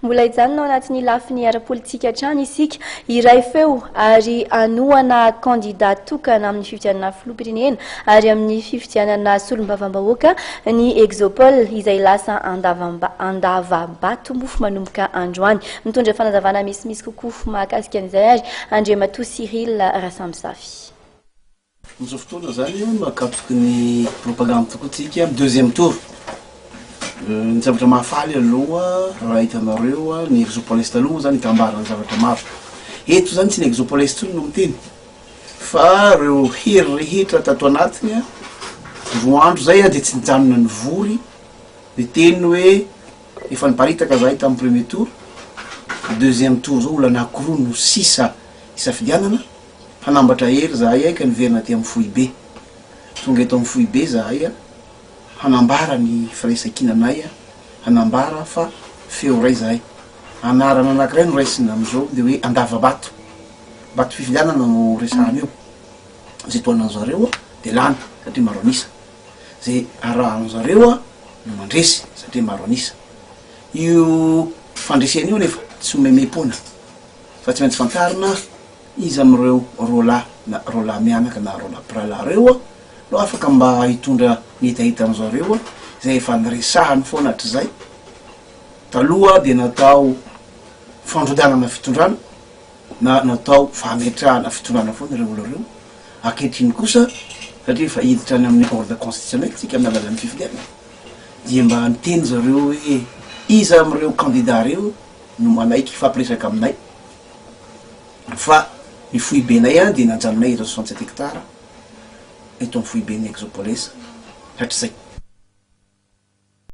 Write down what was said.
Mbola hijanona ao anatin'ny lafiny ara-politika hatrany isika, Iray feo ary hanohana kandida tokana amin'ny fifidianana filoham-pirenena ary amin'ny fifidianana solombavabahoaka ny Exopoles izay lasa Andavambato mofo manomboka androany. Mitondra fanazavana misimisy kokoa mahakasika an'izay ary andriamatoa Cyril Rasambozafy. Nous fotoana zany makatoky ny propagande tokotsika deuxième tour. Ny zavatra mahafaly aloha raha hitanareo ny Exopoles taloha zany hitambarana zavatra maro. Eto zany tsy ny Exopoles tony no miteny fa reo hery rehetra tato anatiny roa andro zay dia tsy nijanona ny vory de teny hoe efa niparitaka zahay tamin'ny premier tour, deuxième tour zao olana anankiroa no sisa isafidianana hanambatra hery zahay ka niverina aty amin'ny foibe. Tonga eto amin'ny foibe zahay hanambara ny firaisan-kinanay, hanambara fa feo ray zahay. Anarana anankiray no raisina amizao de hoe Andavambato. Bato fifidianana no resahana eo. Zay toanany zareo de lany satria maro anisa. Zay arahan zareo no mandresy satria maro anisa. Io fandresena io nefa tsy memepona fa tsy maintsy fantarina izy amireo rola na rola mianaka na rola prala reo no afaka mba hitondra nitahita amizareo zay efa niresahany foana hatrizay. Taloha dia natao fandrodanana fitondrana na natao fametrahana fitondrana foana reo olo reo. Ankehitriny kosa satria efa hiditra any amin'ny ordre constitutionnel tsika amin'ny alalan'ny fifidianana dia mba niteny zareo hoe iza amireo kandida reo no manaiky fampiresaka aminay fa ny foibenay dia najanonay eto 67 hectares eto amin'ny foiben'ny Exopoles hatrizay.